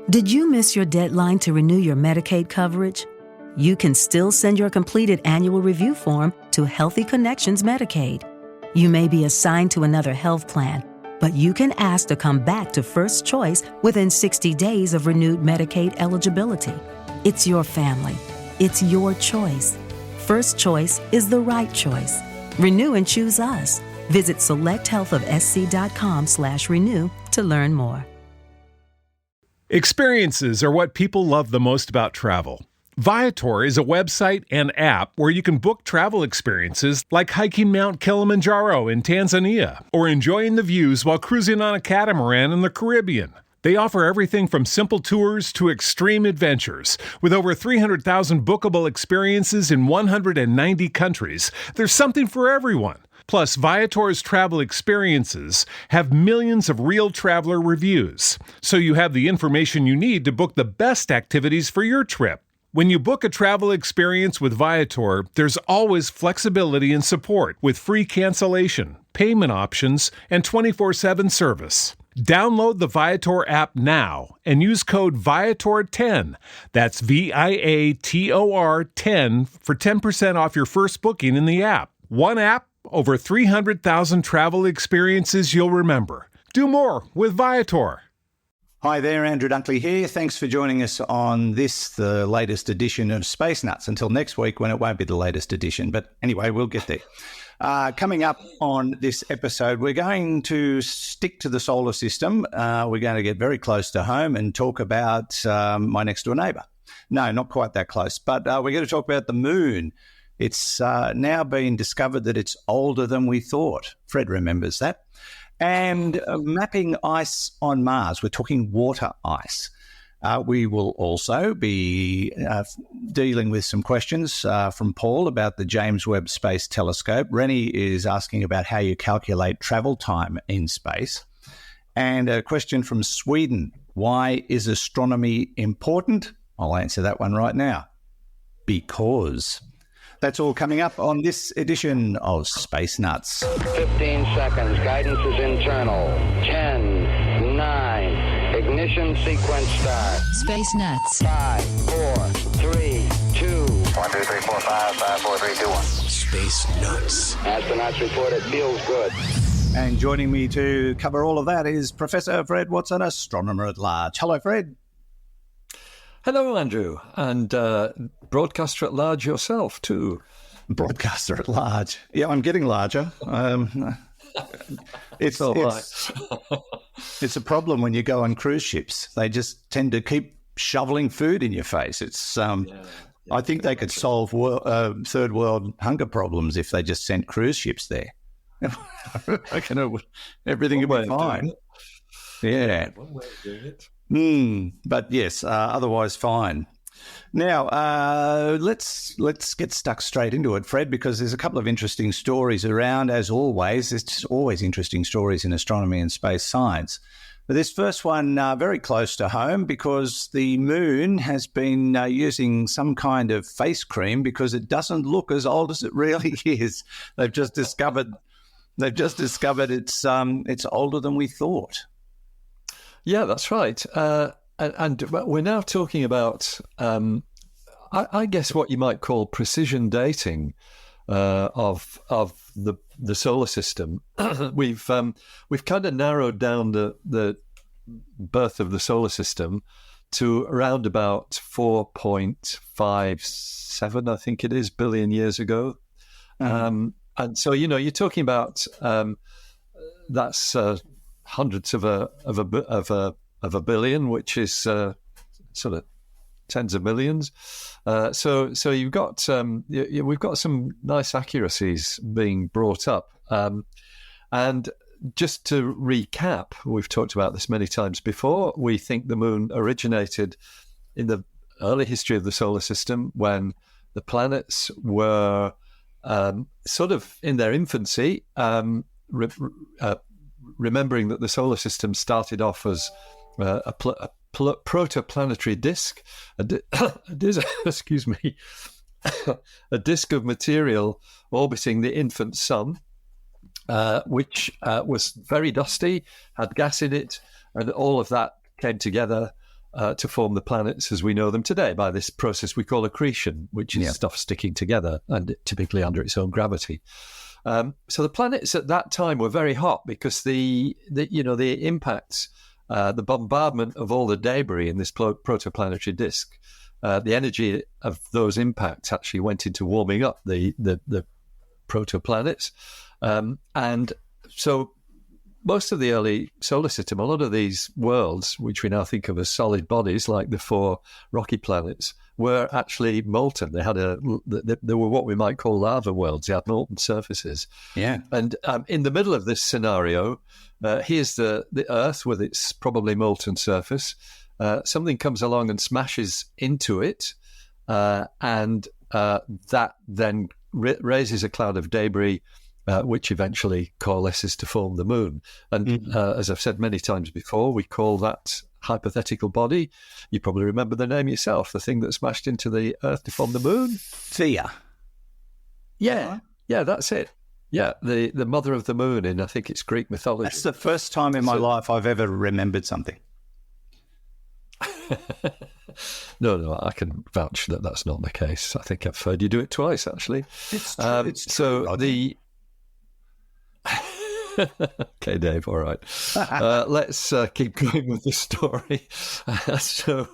Did you miss your deadline to renew your Medicaid coverage? You can still send your completed annual review form to Healthy Connections Medicaid. You may be assigned to another health plan, but you can ask to come back to First Choice within 60 days of renewed Medicaid eligibility. It's your family. It's your choice. First Choice is the right choice. Renew and choose us. Visit selecthealthofsc.com/renew to learn more. Experiences are what people love the most about travel. Viator is a website and app where you can book travel experiences like hiking Mount Kilimanjaro in Tanzania or enjoying the views while cruising on a catamaran in the Caribbean. They offer everything from simple tours to extreme adventures. With over 300,000 bookable experiences in 190 countries, there's something for everyone. Plus, Viator's travel experiences have millions of real traveler reviews, so you have the information you need to book the best activities for your trip. When you book a travel experience with Viator, there's always flexibility and support with free cancellation, payment options, and 24/7 service. Download the Viator app now and use code Viator10. That's Viator 10 for 10% off your first booking in the app. One app, over 300,000 travel experiences you'll remember. Do more with Viator. Hi there, Andrew Dunkley here. Thanks for joining us on this, the latest edition of Space Nuts. Until next week when it won't be the latest edition. But anyway, we'll get there. Coming up on this episode, we're going to stick to the solar system. We're going to get very close to home and talk about my next door neighbour. No, not quite that close. But we're going to talk about the moon. It's now been discovered that it's older than we thought. Fred remembers that. And mapping ice on Mars. We're talking water ice. We will also be dealing with some questions from Paul about the James Webb Space Telescope. Rennie is asking about how you calculate travel time in space. And a question from Sweden. Why is astronomy important? I'll answer that one right now. Because. That's all coming up on this edition of Space Nuts. 15 seconds. Guidance is internal. 10, 9. Ignition sequence start. Space Nuts. 5, 4, 3, 2. 1, 2, 3, 4, 5, 5, 4, 3, 2, 1. Space Nuts. Astronauts report it feels good. And joining me to cover all of that is Professor Fred Watson, astronomer at large. Hello, Fred. Hello, Andrew, and broadcaster at large yourself, too. Broadcaster at large. Yeah, I'm getting larger. It's a problem when you go on cruise ships. They just tend to keep shoveling food in your face. It's I think they could solve third world hunger problems if they just sent cruise ships there. I reckon everything would be fine. Yeah. One way of doing it. But yes, otherwise fine. Now, let's get stuck straight into it, Fred, because there's a couple of interesting stories around, as always. There's always interesting stories in astronomy and space science. But this first one, very close to home, because the moon has been using some kind of face cream because it doesn't look as old as it really is. They've just discovered it's older than we thought. Yeah, that's right. And we're now talking about, I guess, what you might call precision dating of the solar system. We've kind of narrowed down the birth of the solar system to around about 4.57, I think it is, billion years ago. And so, you're talking about that's hundreds of a billion, which is sort of tens of millions. So you've got we've got some nice accuracies being brought up. And just to recap, we've talked about this many times before. We think the moon originated in the early history of the solar system when the planets were sort of in their infancy. Remembering that the solar system started off as a protoplanetary disk, excuse me, a disk of material orbiting the infant sun, which was very dusty, had gas in it, and all of that came together to form the planets as we know them today by this process we call accretion, which is stuff sticking together and typically under its own gravity. So the planets at that time were very hot because the impacts, the bombardment of all the debris in this protoplanetary disk, the energy of those impacts actually went into warming up the protoplanets, and so most of the early solar system, a lot of these worlds, which we now think of as solid bodies, like the 4 rocky planets, were actually molten. They were what we might call lava worlds. They had molten surfaces. Yeah. And in the middle of this scenario, here's the Earth with its probably molten surface. Something comes along and smashes into it, and that then raises a cloud of debris, which eventually coalesces to form the moon. And as I've said many times before, we call that hypothetical body. You probably remember the name yourself, the thing that smashed into the Earth to form the moon. Theia. Yeah, that's it. Yeah, the mother of the moon in, I think it's Greek mythology. That's the first time in my life I've ever remembered something. No, I can vouch that that's not the case. I think I've heard you do it twice, actually. It's true. So the... Okay, Dave. All right. Let's keep going with the story. So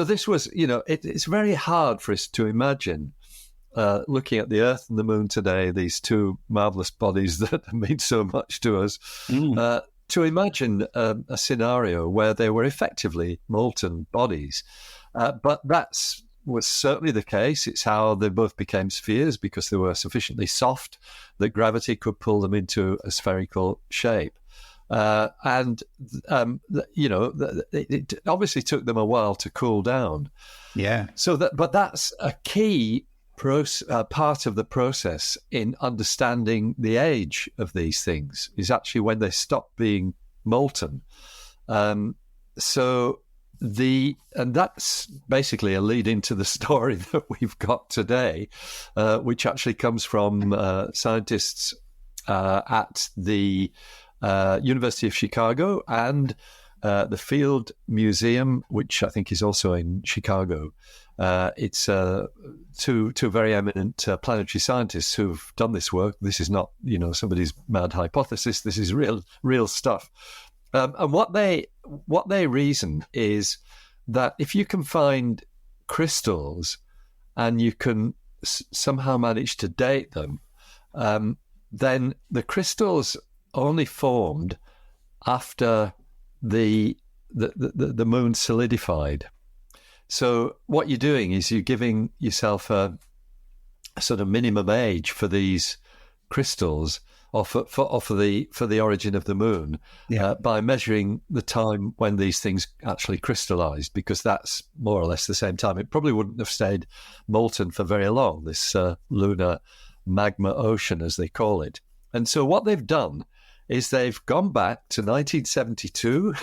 this was, it's very hard for us to imagine looking at the Earth and the Moon today, these two marvelous bodies that mean so much to us. To imagine a scenario where they were effectively molten bodies, but that's was certainly the case. It's how they both became spheres, because they were sufficiently soft that gravity could pull them into a spherical shape. It obviously took them a while to cool down. Yeah. But that's a key part of the process in understanding the age of these things, is actually when they stop being molten. And that's basically a lead into the story that we've got today, which actually comes from scientists at the University of Chicago and the Field Museum, which I think is also in Chicago. It's two very eminent planetary scientists who've done this work. This is not, somebody's mad hypothesis. This is real stuff. And what they reason is that if you can find crystals and you can somehow manage to date them, then the crystals only formed after the moon solidified. So what you're doing is you're giving yourself a sort of minimum age for these crystals, or for the origin of the moon, by measuring the time when these things actually crystallized, because that's more or less the same time. It probably wouldn't have stayed molten for very long, this lunar magma ocean, as they call it. And so what they've done is they've gone back to 1972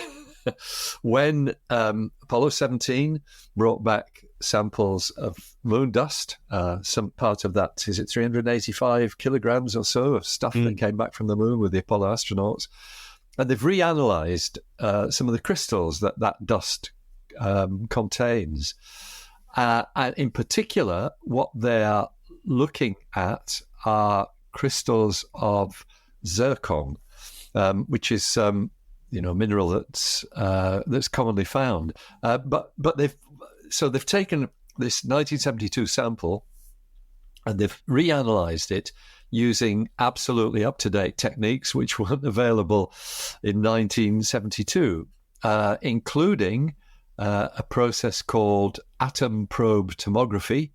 when Apollo 17 brought back samples of moon dust. Some part of that, is it 385 kilograms or so of stuff that came back from the moon with the Apollo astronauts. And they've reanalyzed some of the crystals that dust contains. And in particular, what they are looking at are crystals of zircon, which is mineral that's commonly found. But they've taken this 1972 sample and they've reanalyzed it using absolutely up-to-date techniques which weren't available in 1972, including a process called atom probe tomography.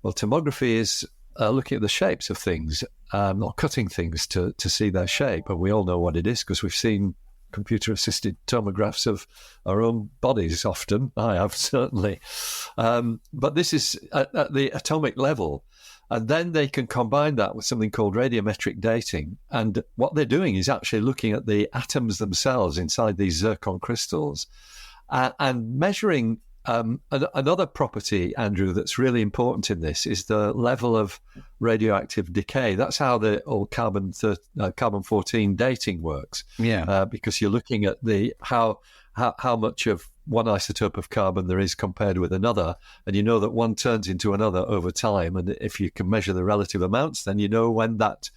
Well, tomography is looking at the shapes of things, or cutting things to see their shape. And we all know what it is because we've seen computer-assisted tomographs of our own bodies often. I have, certainly. But this is at the atomic level. And then they can combine that with something called radiometric dating. And what they're doing is actually looking at the atoms themselves inside these zircon crystals and measuring another property, Andrew, that's really important in this is the level of radioactive decay. That's how the old carbon-14 dating works. Yeah. Because you're looking at how much of one isotope of carbon there is compared with another, and you know that one turns into another over time. And if you can measure the relative amounts, then you know when that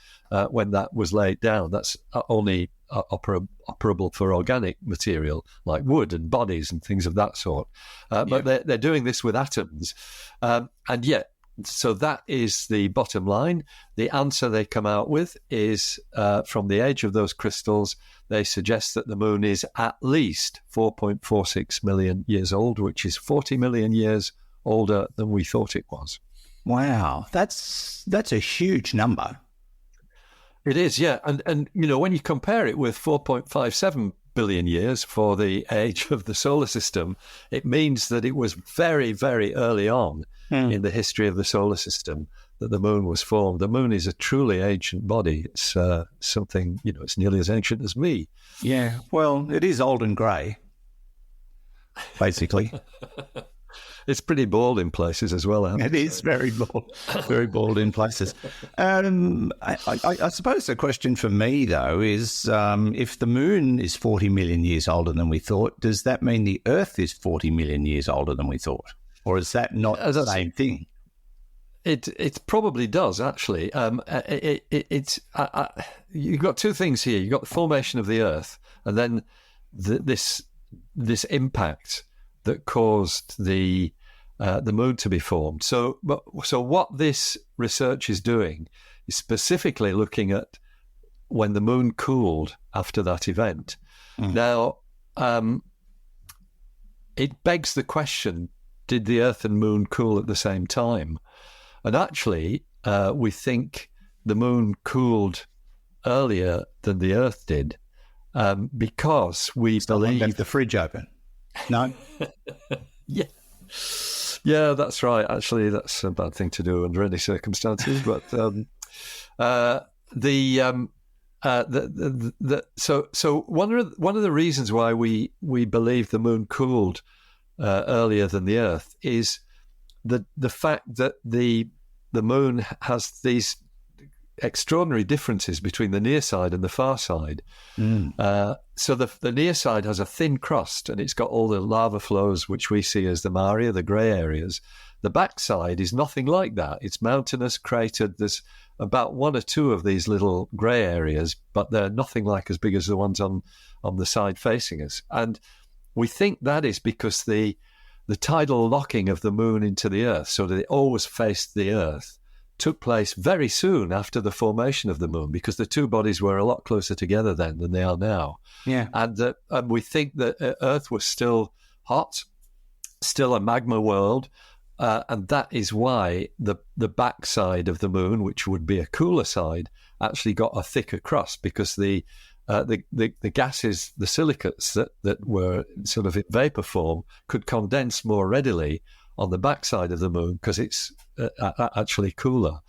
was laid down. That's only operable for organic material like wood and bodies and things of that sort. But they're doing this with atoms, and yet. So that is the bottom line. The answer they come out with is from the age of those crystals, they suggest that the moon is at least 4.46 million years old, which is 40 million years older than we thought it was. Wow, that's a huge number. It is, yeah. And when you compare it with 4.57 billion years for the age of the solar system, it means that it was very, very early on in the history of the solar system that the moon was formed. The moon is a truly ancient body. It's something, it's nearly as ancient as me. Yeah, well, it is old and grey, basically. It's pretty bald in places as well. It is very bald in places. I suppose the question for me, though, is if the moon is 40 million years older than we thought, does that mean the Earth is 40 million years older than we thought? Or is that not the same thing? It probably does, actually. You've got two things here. You've got the formation of the Earth, and then this impact that caused the moon to be formed. So what this research is doing is specifically looking at when the moon cooled after that event. Now, it begs the question: did the Earth and moon cool at the same time? And actually, we think the moon cooled earlier than the Earth did because we believe... left the fridge open. No? Yeah, that's right. Actually, that's a bad thing to do under any circumstances. But so one of the reasons why we believe the moon cooled earlier than the Earth is the fact that the moon has these extraordinary differences between the near side and the far side. So the near side has a thin crust, and it's got all the lava flows which we see as the maria, the grey areas. The back side is nothing like that. It's mountainous, cratered. There's about one or two of these little grey areas, but they're nothing like as big as the ones on the side facing us. And we think that is because the tidal locking of the moon into the Earth, so that it always faced the Earth, took place very soon after the formation of the moon, because the two bodies were a lot closer together then than they are now. Yeah, and we think that Earth was still hot, still a magma world, and that is why the backside of the moon, which would be a cooler side, actually got a thicker crust, because the gases, the silicates that were sort of in vapor form, could condense more readily on the backside of the moon because it's actually cooler.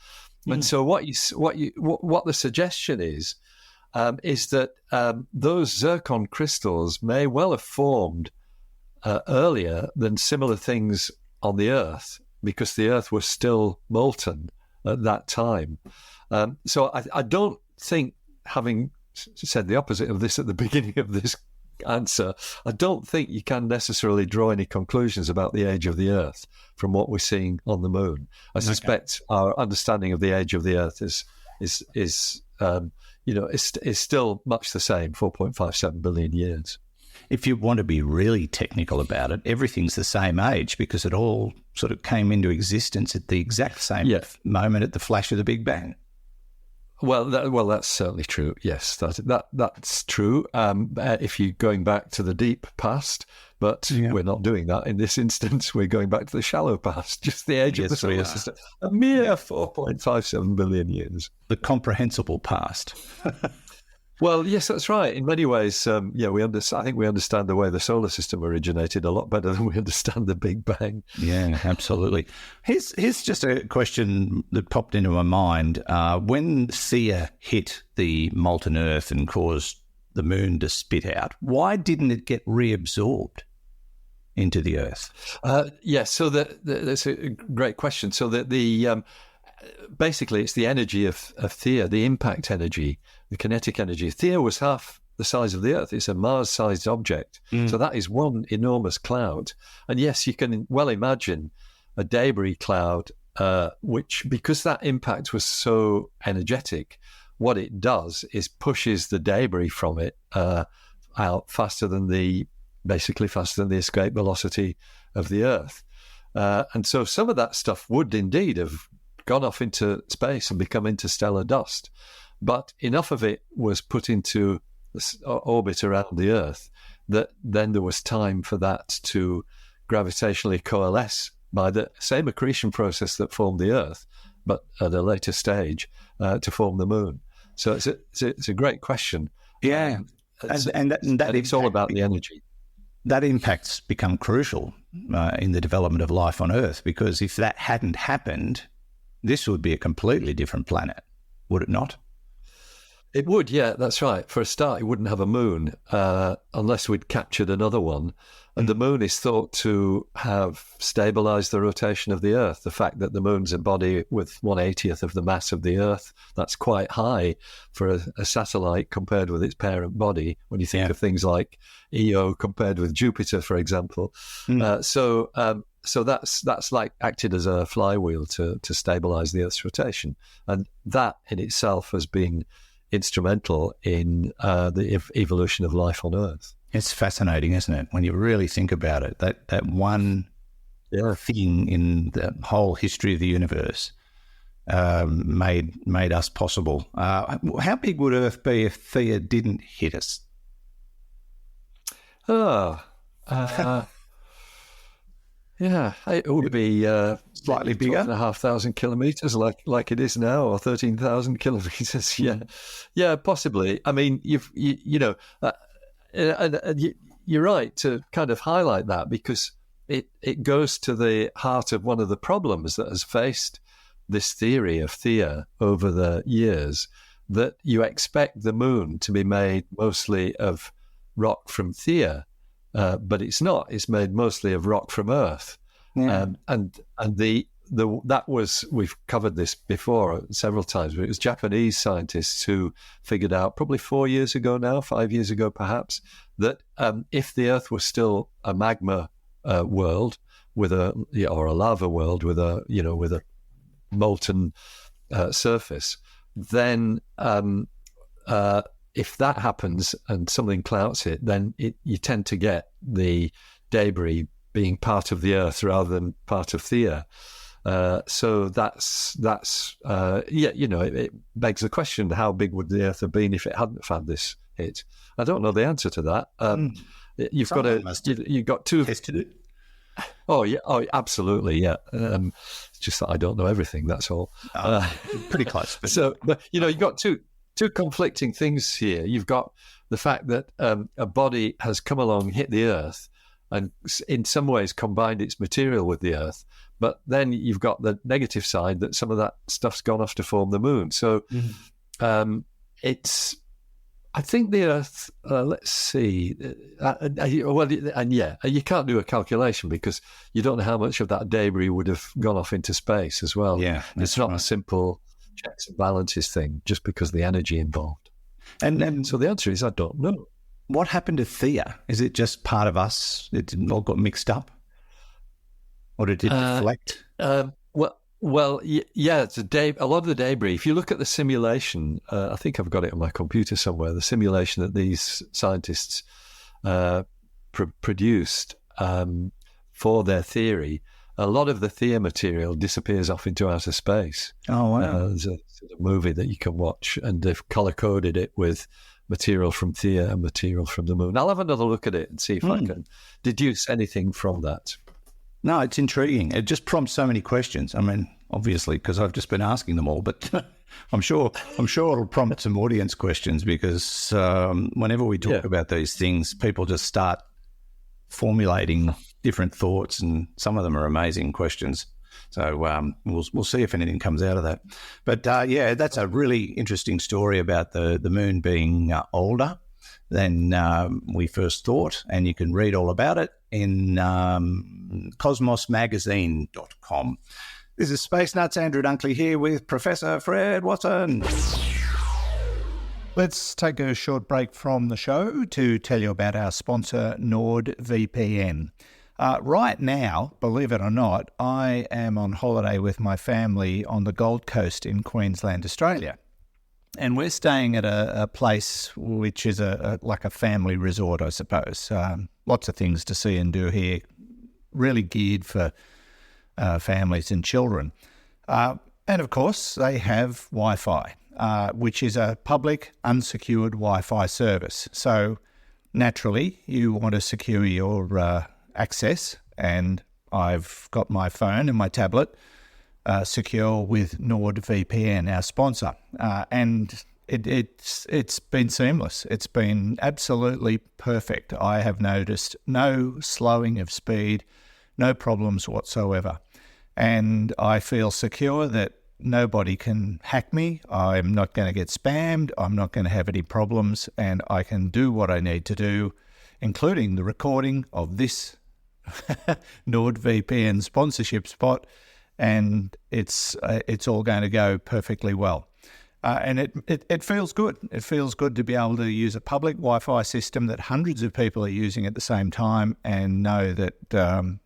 And so what the suggestion is that those zircon crystals may well have formed earlier than similar things on the Earth, because the Earth was still molten at that time. So I don't think, having said the opposite of this at the beginning of this answer, I don't think you can necessarily draw any conclusions about the age of the Earth from what we're seeing on the moon. I suspect our understanding of the age of the Earth is still much the same, 4.57 billion years. If you want to be really technical about it, everything's the same age, because it all sort of came into existence at the exact same moment at the flash of the Big Bang. Well, that's certainly true. Yes, that's true. If you're going back to the deep past, but we're not doing that in this instance. We're going back to the shallow past, just the age of the solar system, a mere 4.57 billion years. The comprehensible past. Well, yes, that's right. In many ways, I think we understand the way the solar system originated a lot better than we understand the Big Bang. Yeah, absolutely. Here's just a question that popped into my mind. When Theia hit the molten Earth and caused the moon to spit out, why didn't it get reabsorbed? into the Earth? So that's a great question. So the basically it's the energy of Theia, the impact energy, the kinetic energy. Theia was half the size of the Earth. It's a Mars-sized object. So that is one enormous cloud. And yes, you can well imagine a debris cloud, which, because that impact was so energetic, what it does is pushes the debris from it out faster than the escape velocity of the Earth. And so some of that stuff would indeed have gone off into space and become interstellar dust. But enough of it was put into orbit around the Earth that then there was time for that to gravitationally coalesce by the same accretion process that formed the Earth, but at a later stage to form the Moon. So it's a great question. Yeah, and it's all about the energy. That impact's become crucial in the development of life on Earth, because if that hadn't happened, this would be a completely different planet, would it not? It would, yeah, that's right. For a start, it wouldn't have a moon unless we'd captured another one. And the moon is thought to have stabilized the rotation of the Earth. The fact that the moon's a body with 1/80th of the mass of the Earth, that's quite high for a satellite compared with its parent body, when you think of things like Io compared with Jupiter, for example. So that's like acted as a flywheel to stabilize the Earth's rotation. And that in itself has been instrumental in the evolution of life on Earth. It's fascinating, isn't it, when you really think about it, that one thing in the whole history of the universe made us possible. How big would Earth be if Theia didn't hit us? Yeah, it would be slightly bigger, 12,500 kilometers, like it is now, or 13,000 kilometers. Yeah, possibly. I mean, you're right to kind of highlight that, because it goes to the heart of one of the problems that has faced this theory of Theia over the years, that you expect the moon to be made mostly of rock from Theia, but it's not. It's made mostly of rock from Earth. Yeah. And that was, we've covered this before several times, but it was Japanese scientists who figured out probably 4 years ago now, 5 years ago perhaps, that if the Earth was still a magma world or a lava world with a molten surface, then if that happens and something clouts it, then you tend to get the debris being part of the Earth rather than part of Theia. So it begs the question: how big would the Earth have been if it hadn't had this hit? I don't know the answer to that. You've got two. Tested it. Oh yeah, absolutely, yeah. It's just that I don't know everything. That's all. Pretty close. But you've got two conflicting things here. You've got the fact that a body has come along, hit the Earth, and in some ways combined its material with the Earth. But then you've got the negative side that some of that stuff's gone off to form the moon. So I think the Earth, let's see, you can't do a calculation because you don't know how much of that debris would have gone off into space as well. Yeah, it's not a simple checks and balances thing just because of the energy involved. And so the answer is I don't know. What happened to Theia? Is it just part of us? It all got mixed up? Or did it deflect? It's a lot of the debris. If you look at the simulation, I think I've got it on my computer somewhere, the simulation that these scientists produced for their theory, a lot of the Theia material disappears off into outer space. Oh, wow. There's a movie that you can watch, and they've color-coded it with material from Theia and material from the moon. I'll have another look at it and see if I can deduce anything from that. No, it's intriguing. It just prompts so many questions. I mean, obviously, because I've just been asking them all, but I'm sure it'll prompt some audience questions, because whenever we talk about these things, people just start formulating different thoughts, and some of them are amazing questions. So we'll see if anything comes out of that. But that's a really interesting story about the moon being older than we first thought, and you can read all about it in cosmosmagazine.com. This is Space Nuts. Andrew Dunkley here with Professor Fred Watson. Let's take a short break from the show to tell you about our sponsor, NordVPN. Right now, believe it or not, I am on holiday with my family on the Gold Coast in Queensland, Australia. And we're staying at a place which is like a family resort, I suppose. Lots of things to see and do here, really geared for families and children. And of course, they have Wi-Fi, which is a public, unsecured Wi-Fi service. So naturally, you want to secure your access, and I've got my phone and my tablet secure with NordVPN, our sponsor, and it's been seamless. It's been absolutely perfect. I have noticed no slowing of speed, no problems whatsoever, and I feel secure that nobody can hack me. I'm not going to get spammed. I'm not going to have any problems, and I can do what I need to do, including the recording of this NordVPN sponsorship spot, and it's all going to go perfectly well. And it feels good. It feels good to be able to use a public Wi-Fi system that hundreds of people are using at the same time, and know that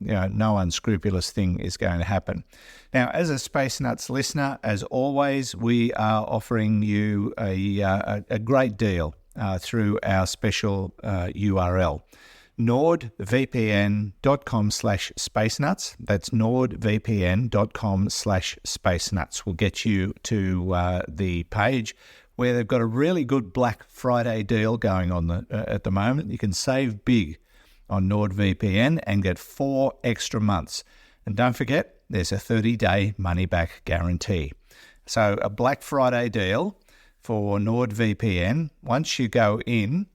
no unscrupulous thing is going to happen. Now, as a Space Nuts listener, as always, we are offering you a great deal through our special URL. nordvpn.com/spacenuts. That's nordvpn.com/spacenuts will get you to the page where they've got a really good Black Friday deal going on at the moment. You can save big on NordVPN and get 4 extra months. And don't forget, there's a 30-day money-back guarantee. So a Black Friday deal for NordVPN. Once you go in,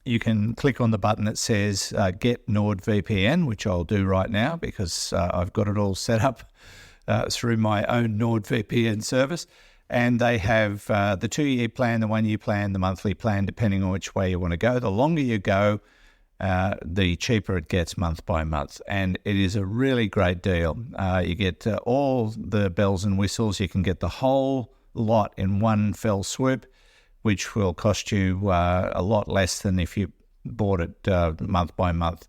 you can click on the button that says Get NordVPN, which I'll do right now because I've got it all set up through my own NordVPN service. And they have the 2-year plan, the 1-year plan, the monthly plan, depending on which way you want to go. The longer you go, the cheaper it gets month by month. And it is a really great deal. You get all the bells and whistles. You can get the whole lot in one fell swoop, which will cost you a lot less than if you bought it month by month.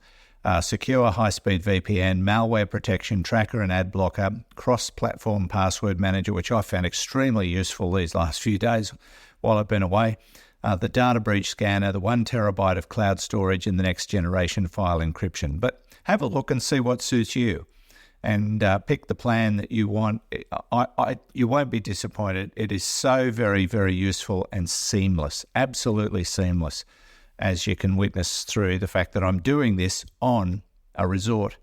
Secure high-speed VPN, malware protection, tracker and ad blocker, cross-platform password manager, which I found extremely useful these last few days while I've been away. The data breach scanner, the 1 terabyte of cloud storage, and the next generation file encryption. But have a look and see what suits you, and pick the plan that you want. You won't be disappointed. It is so very, very useful and seamless, absolutely seamless, as you can witness through the fact that I'm doing this on a resort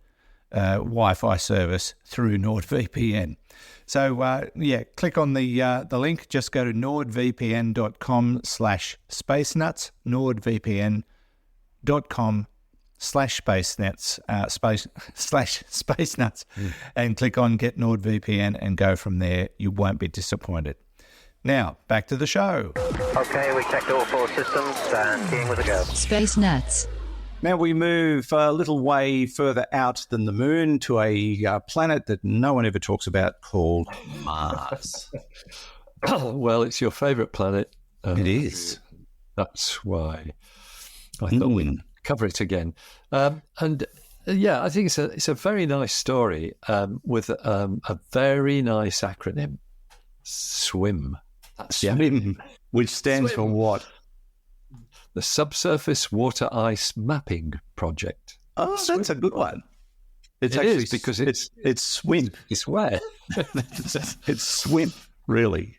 Wi-Fi service through NordVPN. So, click on the link. Just go to nordvpn.com/spacenuts, nordvpn.com/spacenuts, and click on Get NordVPN and go from there. You won't be disappointed. Now, back to the show. Okay, we checked all 4 systems and skiing with a go. Space Nuts. Now we move a little way further out than the moon to a planet that no one ever talks about called Mars. Well, it's your favourite planet. It is. That's why I thought we'd cover it again. I think it's a very nice story with a very nice acronym, SWIM. That's SWIM, which stands for what? The Subsurface Water Ice Mapping Project. Oh, that's a good one. It is because it's SWIM. It's where? It's SWIM, really.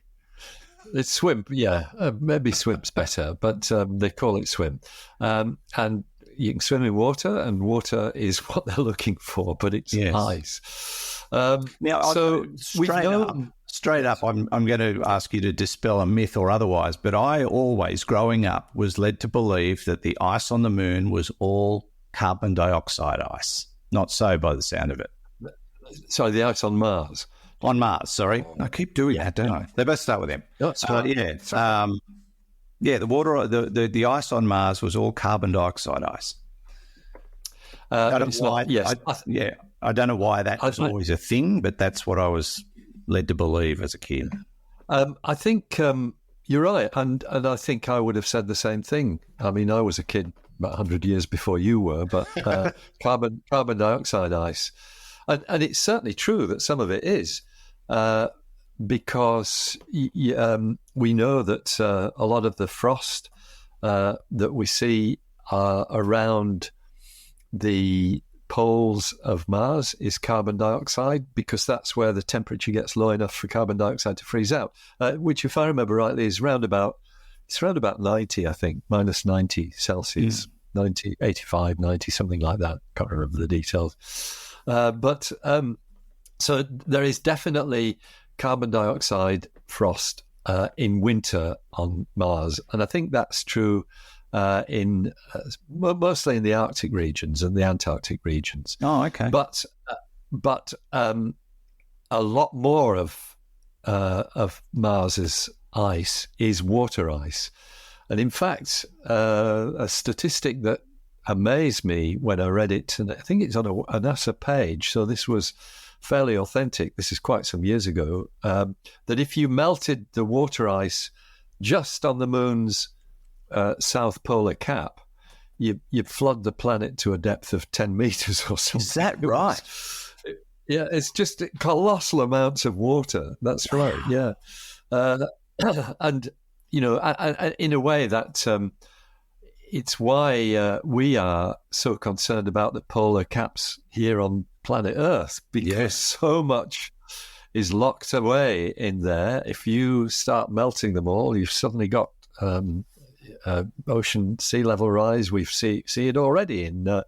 It's SWIM, yeah. Maybe SWIM's better, but they call it SWIM. And you can swim in water, and water is what they're looking for, but it's ice. Straight up, I'm going to ask you to dispel a myth or otherwise, but I always, growing up, was led to believe that the ice on the moon was all carbon dioxide ice. Not so by the sound of it. Sorry, the ice on Mars. On Mars, sorry. I keep doing that, don't I? They both start with M. Yeah, the ice on Mars was all carbon dioxide ice. I don't know why. Yes. I don't know why that was always a thing, but that's what I was led to believe as a kid. I think you're right, and I think I would have said the same thing. I mean, I was a kid about 100 years before you were, but carbon dioxide ice, and it's certainly true that some of it is, because we know that a lot of the frost that we see around the poles of Mars is carbon dioxide, because that's where the temperature gets low enough for carbon dioxide to freeze out, which, if I remember rightly, is around about 90, I think, minus 90 Celsius, 90, 85, 90, something like that. Can't remember the details. But so there is definitely carbon dioxide frost in winter on Mars. And I think that's true mostly in the Arctic regions and the Antarctic regions. Oh, okay. But a lot more of Mars's ice is water ice. And in fact, a statistic that amazed me when I read it, and I think it's on a NASA page, so this was fairly authentic, this is quite some years ago, that if you melted the water ice just on the moon's south polar cap, you'd flood the planet to a depth of 10 meters or something. Is that right? Yeah, it's just colossal amounts of water. That's right, yeah. And, you know, in a way that it's why we are so concerned about the polar caps here on planet Earth, because so much is locked away in there. If you start melting them all, you've suddenly got ocean sea level rise. We see it already in the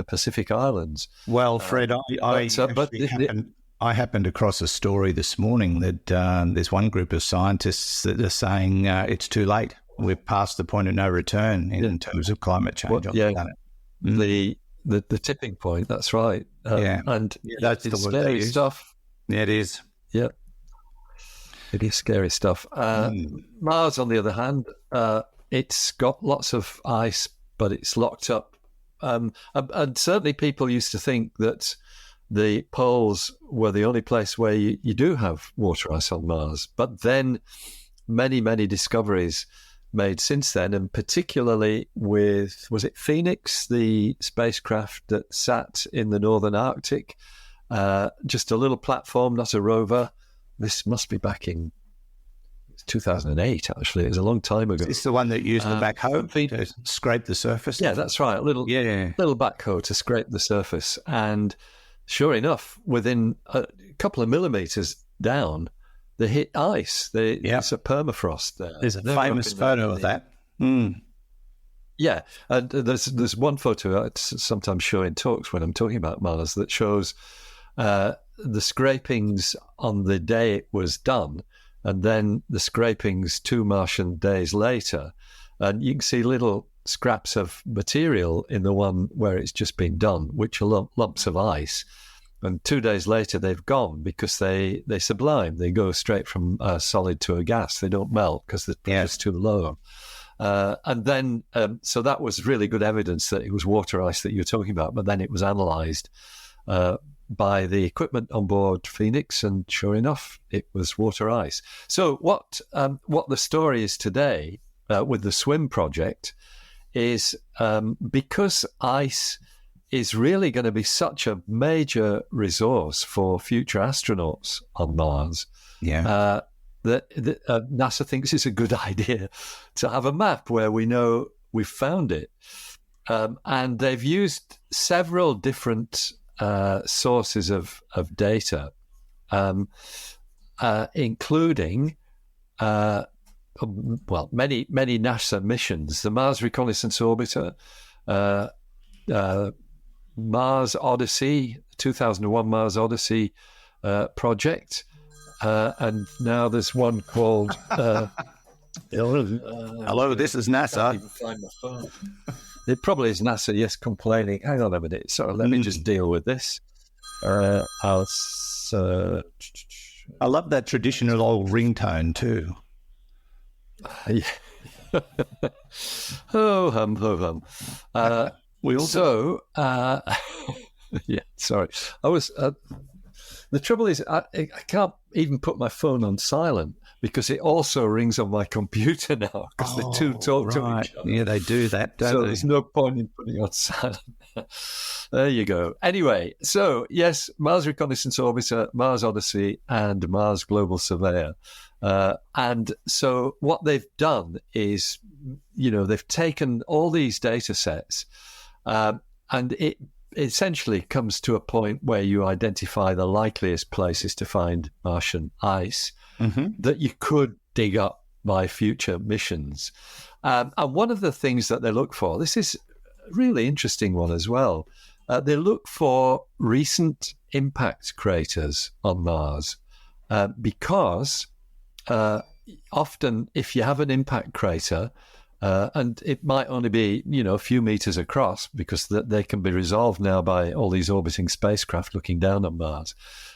Pacific Islands. Well, Fred, I happened across a story this morning that there's one group of scientists that are saying it's too late. We're past the point of no return in terms of climate change on the planet. The tipping point. That's right. And that's it's scary stuff. Yeah, it is. Yeah, it is scary stuff. Mars, on the other hand, it's got lots of ice, but it's locked up. And certainly people used to think that the poles were the only place where you do have water ice on Mars. But then many, many discoveries made since then, and particularly with, was it Phoenix, the spacecraft that sat in the northern Arctic, just a little platform, not a rover. This must be back in 2008, actually. It was a long time ago. It's the one that used the backhoe to scrape the surface? Yeah, that's right. Little backhoe to scrape the surface. And sure enough, within a couple of millimeters down, they hit ice. It's a permafrost there. There's a famous photo of that. Mm. Yeah, and there's one photo I sometimes show in talks when I'm talking about Mars that shows the scrapings on the day it was done, and then the scrapings 2 Martian days later. And you can see little scraps of material in the one where it's just been done, which are lumps of ice. And 2 days later, they've gone because they sublime. They go straight from a solid to a gas. They don't melt because the pressure's too low. And then, so that was really good evidence that it was water ice that you were talking about. But then it was analysed by the equipment on board Phoenix, and sure enough, it was water ice. So what the story is today with the SWIM project is because ice is really going to be such a major resource for future astronauts on Mars. That NASA thinks it's a good idea to have a map where we know we've found it. And they've used several different sources of data, including many NASA missions, the Mars Reconnaissance Orbiter, Mars Odyssey, 2001 Mars Odyssey project, and now there's one called Hello, this is NASA. I can't even find my phone. It probably is NASA, yes, complaining. Hang on a minute. Sorry, let me just deal with this. I'll search. I love that traditional old ringtone too. Ho hum, ho hum. We also Yeah, sorry. I was. The trouble is, I can't even put my phone on silent because it also rings on my computer now because the two talk to each other. Yeah, they do that, don't So they? there's no point in putting on silent. There you go. Anyway, so yes, Mars Reconnaissance Orbiter, Mars Odyssey, and Mars Global Surveyor. And so what they've done is, they've taken all these data sets and it essentially comes to a point where you identify the likeliest places to find Martian ice that you could dig up by future missions. And one of the things that they look for, this is a really interesting one as well, they look for recent impact craters on Mars because often if you have an impact crater, and it might only be, a few meters across because they can be resolved now by all these orbiting spacecraft looking down on Mars.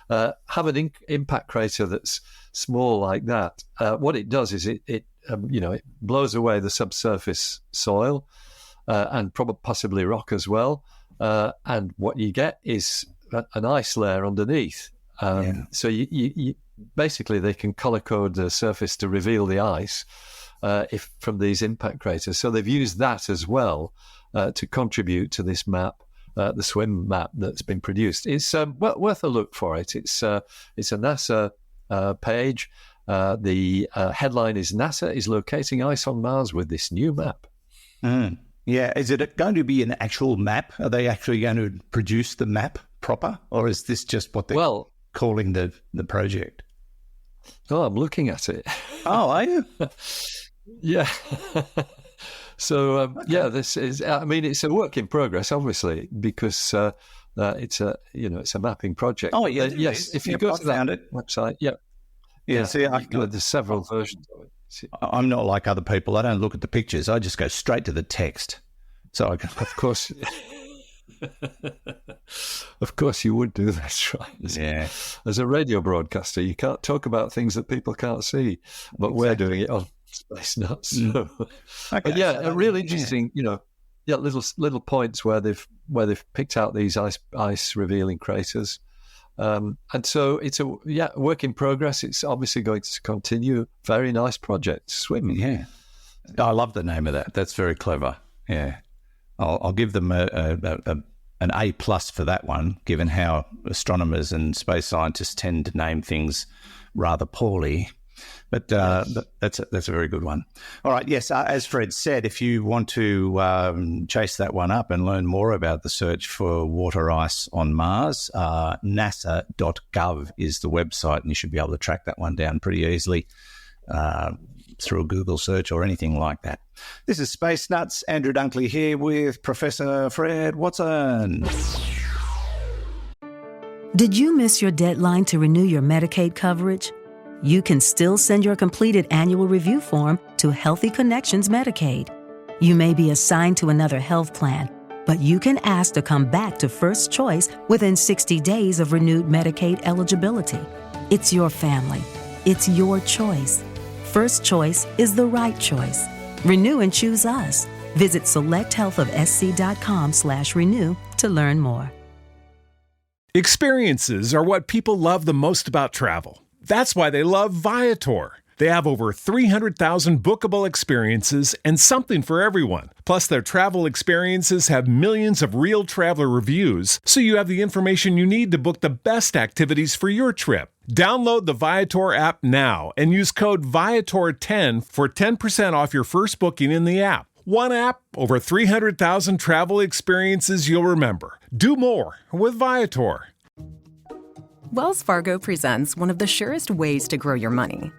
Have an impact crater that's small like that. What it does is it blows away the subsurface soil and possibly rock as well. And what you get is an ice layer underneath. So you basically they can color code the surface to reveal the ice. If from these impact craters. So they've used that as well to contribute to this map, the SWIM map that's been produced. It's worth a look for it. It's a NASA page. The headline is NASA is locating ice on Mars with this new map. Yeah, is it going to be an actual map? Are they actually going to produce the map proper? Or is this just what they're calling the project? Oh, I'm looking at it. Oh, are you? Yeah. So, this is, it's a work in progress, obviously, because it's a mapping project. Oh, yeah. Yes, if you go to that website, Yeah, see, there's several versions of it. I'm not like other people. I don't look at the pictures. I just go straight to the text. So I can... Of course... Of course you would do that, right? As a radio broadcaster, you can't talk about things that people can't see, but we're doing it on Space Nuts. So. Okay, but really interesting, little points where they've picked out these ice revealing craters. And so it's a work in progress. It's obviously going to continue. Very nice project. SWIM. Yeah. I love the name of that. That's very clever. Yeah. I'll give them an A+ for that one, given how astronomers and space scientists tend to name things rather poorly. But that's a very good one. All right, yes, as Fred said, if you want to chase that one up and learn more about the search for water ice on Mars, nasa.gov is the website, and you should be able to track that one down pretty easily through a Google search or anything like that. This is Space Nuts. Andrew Dunkley here with Professor Fred Watson. Did you miss your deadline to renew your Medicaid coverage? You can still send your completed annual review form to Healthy Connections Medicaid. You may be assigned to another health plan, but you can ask to come back to First Choice within 60 days of renewed Medicaid eligibility. It's your family. It's your choice. First Choice is the right choice. Renew and choose us. Visit selecthealthofsc.com/renew to learn more. Experiences are what people love the most about travel. That's why they love Viator. They have over 300,000 bookable experiences and something for everyone. Plus, their travel experiences have millions of real traveler reviews, so you have the information you need to book the best activities for your trip. Download the Viator app now and use code Viator10 for 10% off your first booking in the app. One app, over 300,000 travel experiences you'll remember. Do more with Viator. Wells Fargo presents one of the surest ways to grow your money.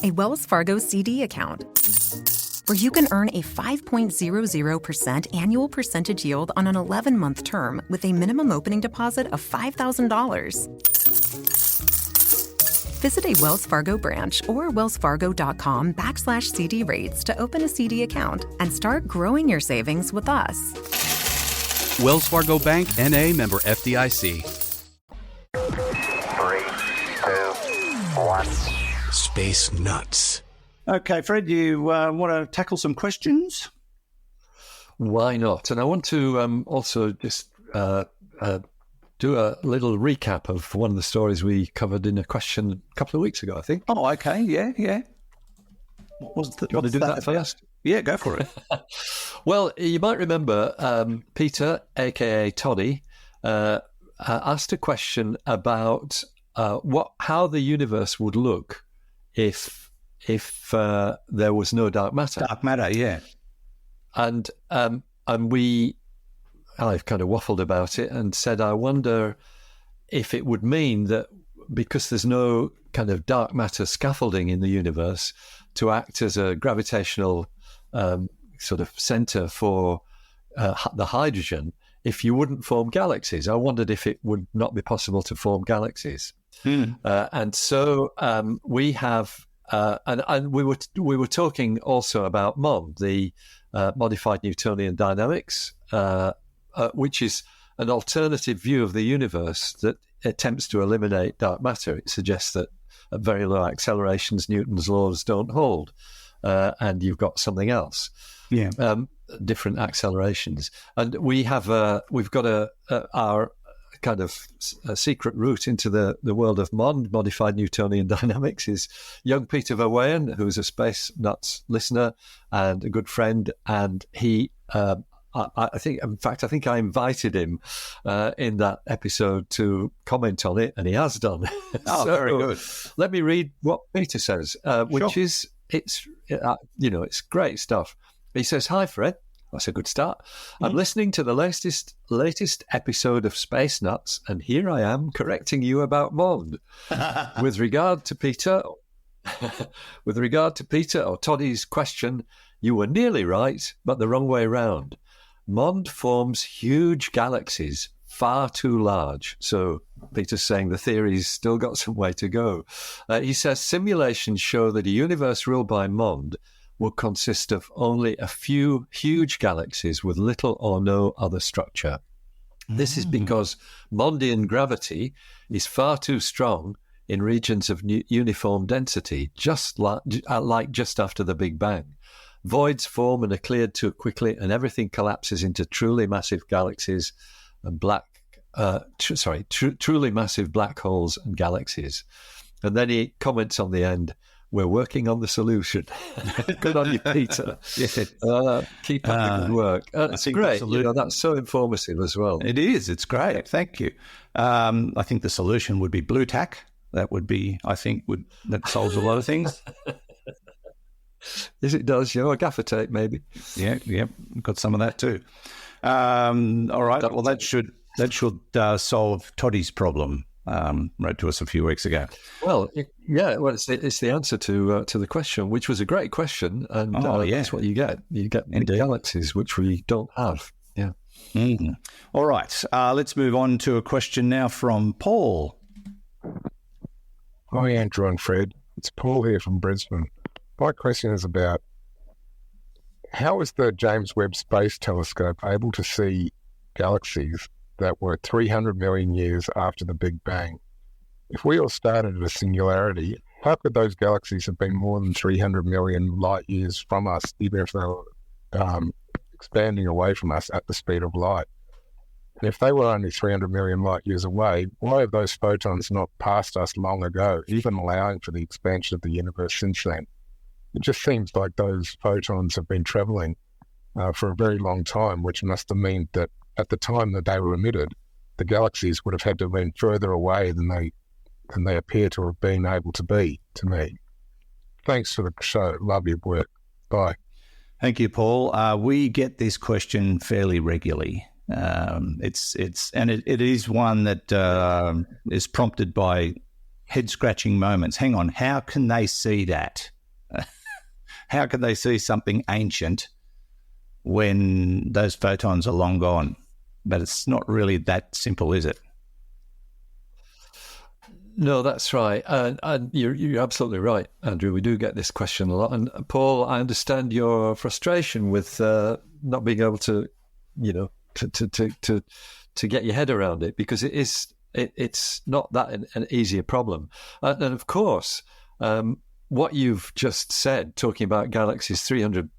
A Wells Fargo CD account, where you can earn a 5.00% annual percentage yield on an 11-month term with a minimum opening deposit of $5,000. Visit a Wells Fargo branch or wellsfargo.com/CD rates to open a CD account and start growing your savings with us. Wells Fargo Bank, N.A., member FDIC. 3, 2, 1. Space Nuts. Okay, Fred, you want to tackle some questions? Why not? And I want to also just do a little recap of one of the stories we covered in a question a couple of weeks ago, I think. Oh, okay. Yeah. What was Do you want to do that first? Yeah, go for it. Well, you might remember Peter, a.k.a. Toddy, asked a question about how the universe would look if there was no dark matter. Dark matter, yeah. And I've kind of waffled about it and said, I wonder if it would mean that because there's no kind of dark matter scaffolding in the universe to act as a gravitational sort of center for the hydrogen, if you wouldn't form galaxies. I wondered if it would not be possible to form galaxies. And so we have, and we were talking also about MOND, the modified Newtonian dynamics, which is an alternative view of the universe that attempts to eliminate dark matter. It suggests that at very low accelerations, Newton's laws don't hold, and you've got something else. Yeah, different accelerations, and we've got our kind of a secret route into the world of MOND, modified Newtonian dynamics, is young Peter Verweyen, who's a Space Nuts listener and a good friend, and he. I think I invited him in that episode to comment on it, and he has done. Oh, so, very good. Let me read what Peter says, which is it's great stuff. He says, "Hi, Fred. That's a good start. I'm listening to the latest episode of Space Nuts, and here I am correcting you about MOND. With regard to Peter or Toddy's question, you were nearly right, but the wrong way round. MOND forms huge galaxies, far too large." So Peter's saying the theory's still got some way to go. He says simulations show that a universe ruled by MOND will consist of only a few huge galaxies with little or no other structure. This is because Mondian gravity is far too strong in regions of uniform density, just after the Big Bang. Voids form and are cleared too quickly, and everything collapses into truly massive galaxies and truly massive black holes and galaxies. And then he comments on the end, "We're working on the solution." Good on you, Peter. Keep up the good work. It's great. That's so informative as well. It is. It's great. Thank you. I think the solution would be blue tack. That would be, that solves a lot of things. Yes, it does. Gaffer tape, maybe. Yeah, got some of that too. All right. Well, that should solve Toddy's problem. Wrote to us a few weeks ago. Well, it's the answer to the question, which was a great question, and that's what you get. You get big galaxies, which we don't have. Yeah. Mm-hmm. All right. Let's move on to a question now from Paul. Hi, Andrew and Fred. It's Paul here from Brisbane. My question is about how is the James Webb Space Telescope able to see galaxies that were 300 million years after the Big Bang? If we all started at a singularity, how could those galaxies have been more than 300 million light years from us, even if they were expanding away from us at the speed of light? And if they were only 300 million light years away, why have those photons not passed us long ago, even allowing for the expansion of the universe since then? It just seems like those photons have been travelling for a very long time, which must have meant that at the time that they were emitted, the galaxies would have had to have been further away than they appear to have been able to be, to me. Thanks for the show. Love your work. Bye. Thank you, Paul. We get this question fairly regularly. It is one that is prompted by head-scratching moments. Hang on, how can they see that? How can they see something ancient when those photons are long gone? But it's not really that simple, is it? No, that's right. And you're absolutely right, Andrew. We do get this question a lot. And Paul, I understand your frustration with not being able to, to get your head around it, because it's not that an easier problem. And of course, what you've just said, talking about galaxies 300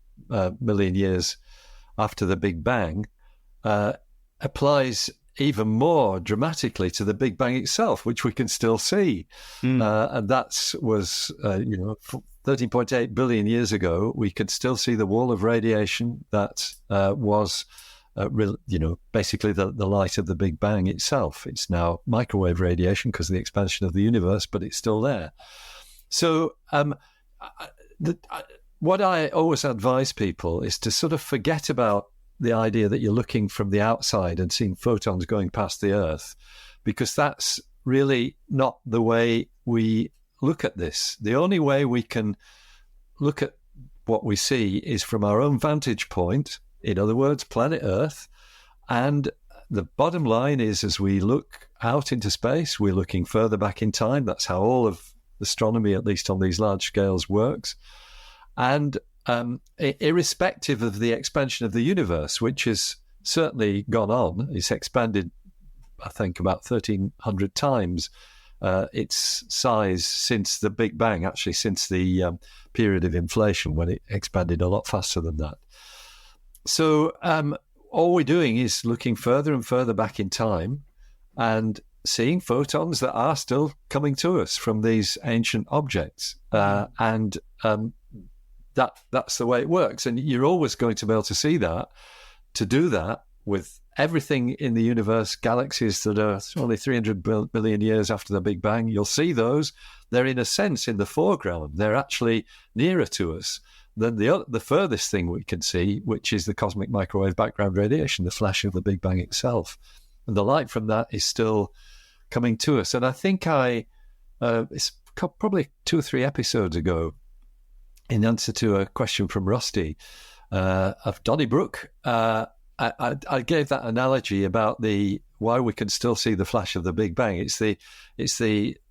million years after the Big Bang, applies even more dramatically to the Big Bang itself, which we can still see. And that was, 13.8 billion years ago, we could still see the wall of radiation that was, basically the light of the Big Bang itself. It's now microwave radiation because of the expansion of the universe, but it's still there. So what I always advise people is to sort of forget about the idea that you're looking from the outside and seeing photons going past the Earth, because that's really not the way we look at this. The only way we can look at what we see is from our own vantage point, in other words, planet Earth. And the bottom line is, as we look out into space, we're looking further back in time. That's how all of astronomy, at least on these large scales, works. And irrespective of the expansion of the universe, which has certainly gone on, it's expanded, I think, about 1,300 times its size since the Big Bang, actually since the period of inflation, when it expanded a lot faster than that. So all we're doing is looking further and further back in time and seeing photons that are still coming to us from these ancient objects. That's the way it works. And you're always going to be able to see that. To do that with everything in the universe, galaxies that are only 300 billion years after the Big Bang, you'll see those. They're in a sense in the foreground. They're actually nearer to us than the furthest thing we can see, which is the cosmic microwave background radiation, the flash of the Big Bang itself. And the light from that is still coming to us. And I think it's probably 2 or 3 episodes ago, in answer to a question from Rusty of Donnybrook, I gave that analogy about why we can still see the flash of the Big Bang. It's the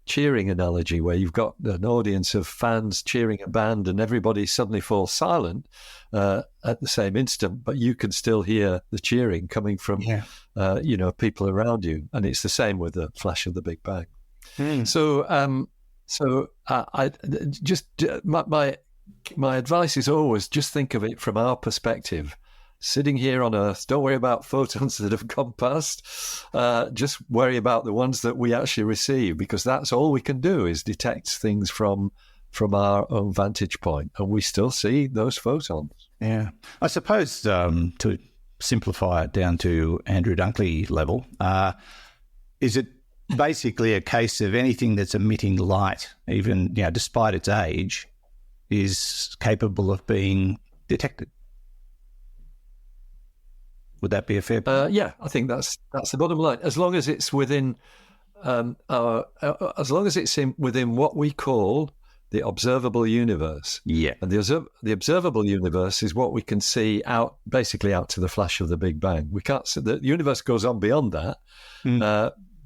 cheering analogy, where you've got an audience of fans cheering a band and everybody suddenly falls silent at the same instant, but you can still hear the cheering coming from people around you. And it's the same with the flash of the Big Bang. My advice is always just think of it from our perspective. Sitting here on Earth, don't worry about photons that have gone past. Just worry about the ones that we actually receive, because that's all we can do is detect things from our own vantage point, and we still see those photons. Yeah. I suppose to simplify it down to Andrew Dunkley level, is it basically a case of anything that's emitting light, even despite its age, is capable of being detected? Would that be a fair point? Yeah, I think that's the bottom line. As long as it's within within what we call the observable universe. Yeah, and the observable universe is what we can see basically out to the flash of the Big Bang. We can't see, the universe goes on beyond that,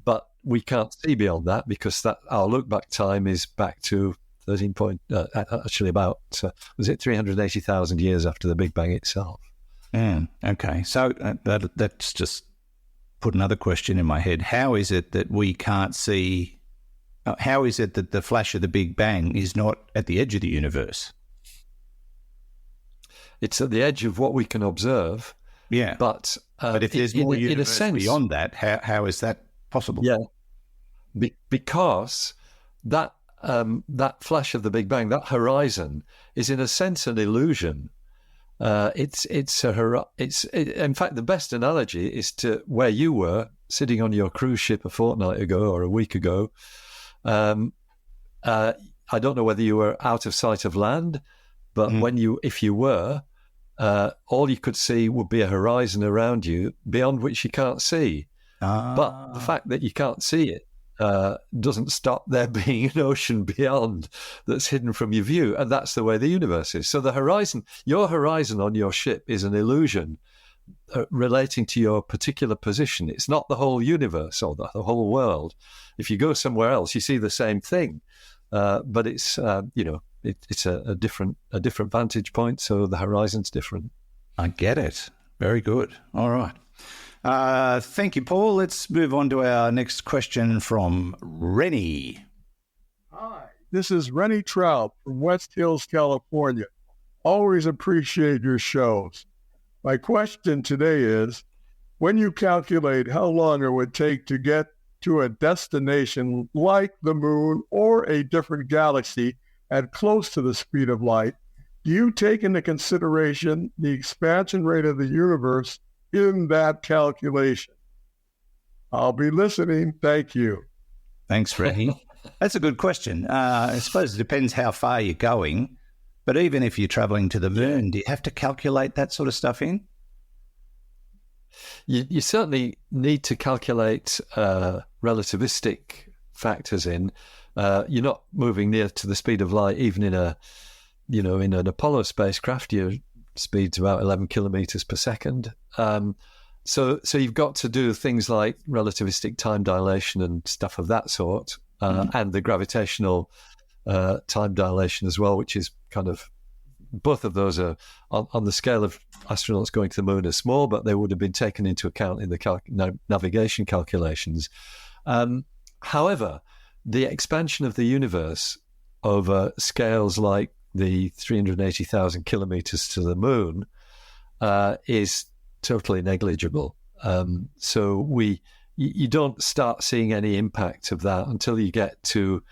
but we can't see beyond that, because our look back time is back to 380,000 years after the Big Bang itself. Okay, so that's just put another question in my head. How is it that we can't see? How is it that the flash of the Big Bang is not at the edge of the universe? It's at the edge of what we can observe. Yeah, but if there's more universe beyond that, how is that possible? Yeah, because that flash of the Big Bang, that horizon, is in a sense an illusion. In fact, the best analogy is to where you were sitting on your cruise ship a fortnight ago or a week ago. I don't know whether you were out of sight of land, but if you were, all you could see would be a horizon around you beyond which you can't see. But the fact that you can't see it doesn't stop there being an ocean beyond that's hidden from your view. And that's the way the universe is. So the horizon, your horizon on your ship, is an illusion relating to your particular position. It's not the whole universe or the whole world. If you go somewhere else, you see the same thing, but it's it's a different vantage point. So the horizon's different. I get it. Very good. All right. Thank you, Paul. Let's move on to our next question from Rennie. Hi. This is Rennie Traub from West Hills, California. Always appreciate your shows. My question today is, when you calculate how long it would take to get to a destination like the moon or a different galaxy at close to the speed of light, do you take into consideration the expansion rate of the universe in that calculation? I'll be listening. Thank you. Thanks, Rennie. That's a good question. I suppose it depends how far you're going, but even if you're traveling to the moon, do you have to calculate that sort of stuff in? You certainly need to calculate relativistic factors in. You're not moving near to the speed of light, even in an Apollo spacecraft. Your speed's about 11 kilometers per second. So you've got to do things like relativistic time dilation and stuff of that sort, and the gravitational time dilation as well, which is kind of, both of those are on the scale of astronauts going to the moon are small, but they would have been taken into account in the navigation calculations. However, the expansion of the universe over scales like the 380,000 kilometers to the moon is totally negligible. So you don't start seeing any impact of that until you get to